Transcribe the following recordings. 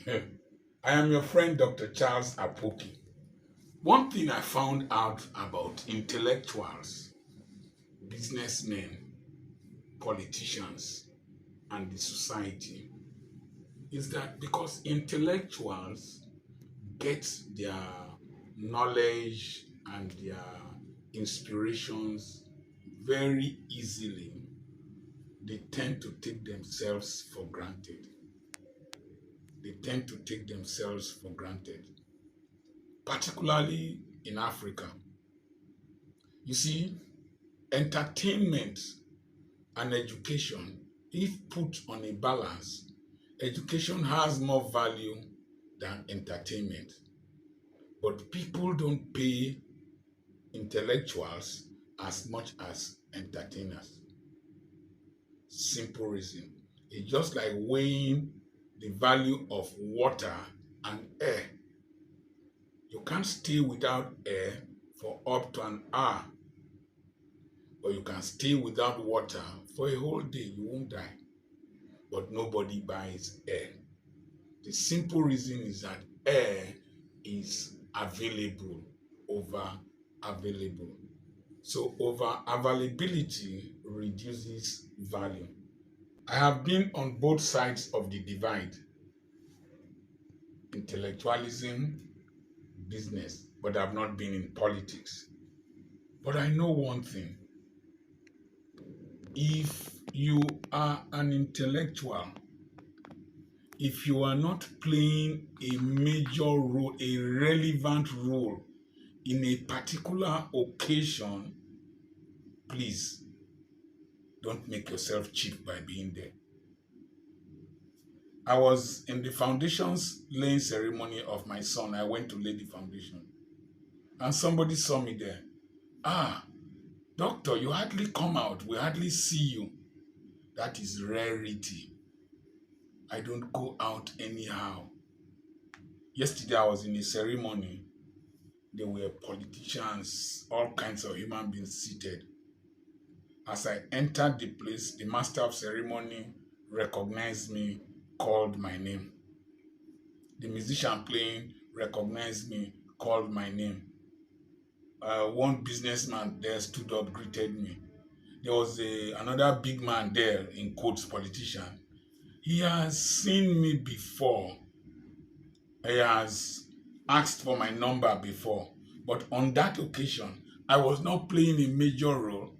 I am your friend, Dr. Charles Apoki. One thing I found out about intellectuals, businessmen, politicians, and the society is that because intellectuals get their knowledge and their inspirations very easily, they tend to take themselves for granted. They tend to take themselves for granted, particularly in Africa. You see, entertainment and education, if put on a balance, education has more value than entertainment. But people don't pay intellectuals as much as entertainers. Simple reason. It's just like weighing the value of water and air. You can't stay without air for up to an hour, or you can stay without water for a whole day. You won't die. But nobody buys air. The simple reason is that air is available over available. So over availability reduces value. I have been on both sides of the divide, intellectualism, business, but I've not been in politics. But I know one thing. If you are an intellectual, if you are not playing a major role, a relevant role in a particular occasion, please don't make yourself cheap by being there. I was in the foundation's laying ceremony of my son. I went to lay the foundation. And somebody saw me there. Ah, doctor, you hardly come out. We hardly see you. That is rarity. I don't go out anyhow. Yesterday I was in a ceremony. There were politicians, all kinds of human beings seated. As I entered the place, the master of ceremony recognized me, called my name. The musician playing recognized me, called my name. One businessman there stood up, greeted me. There was another big man there, in quotes, politician. He has seen me before. He has asked for my number before. But on that occasion, I was not playing a major role,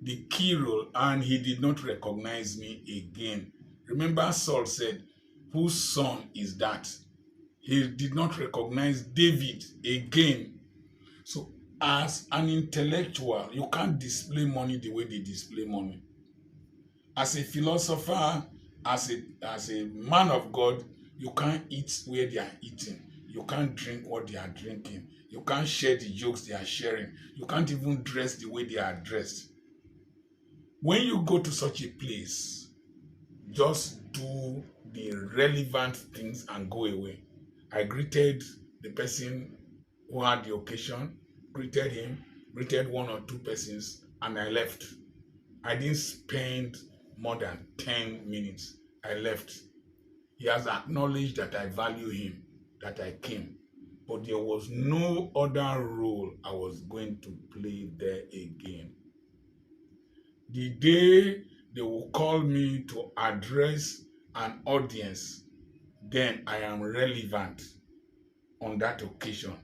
the key role, and he did not recognize me again. Remember, Saul said, whose son is that? He did not recognize David again. So, as an intellectual, you can't display money the way they display money. As a philosopher, as a man of God, you can't eat where they are eating. You can't drink what they are drinking. You can't share the jokes they are sharing. You can't even dress the way they are dressed. When you go to such a place, just do the relevant things and go away. I greeted the person who had the occasion, greeted him, greeted one or two persons, and I left. I didn't spend more than 10 minutes. I left. He has acknowledged that I value him, that I came. But there was no other role I was going to play there again. The day they will call me to address an audience, then I am relevant on that occasion.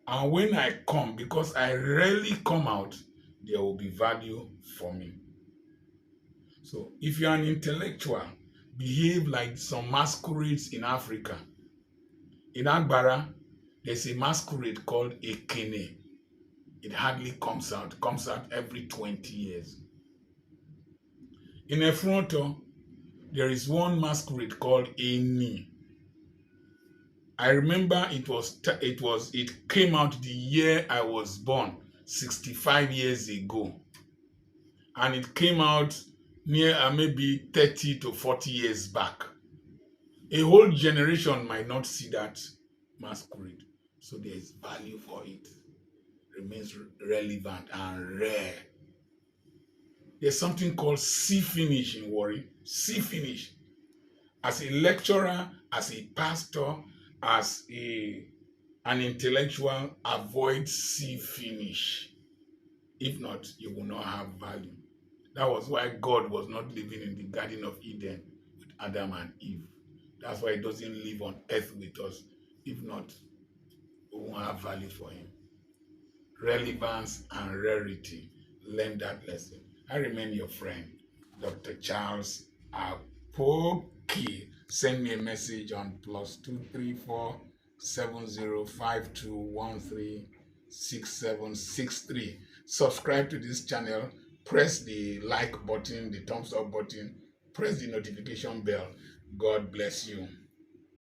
And when I come, because I rarely come out, there will be value for me. So if you're an intellectual, behave like some masquerades in Africa. In Agbara, there's a masquerade called Ekene. It hardly comes out every 20 years. In Efronto, there is one masquerade called Eni. I remember it came out the year I was born, 65 years ago. And it came out near maybe 30 to 40 years back. A whole generation might not see that masquerade. So there is value for it. Remains relevant and rare. There's something called sea finish in Warri. Sea finish. As a lecturer, as a pastor, as an intellectual, avoid see finish. If not, you will not have value. That was why God was not living in the Garden of Eden with Adam and Eve. That's why he doesn't live on earth with us. If not, we won't have value for him. Relevance and rarity. Learn that lesson. I remain your friend, Dr. Charles Apoki. Send me a message on +234-7052136763. Subscribe to this channel. Press the like button, the thumbs up button. Press the notification bell. God bless you.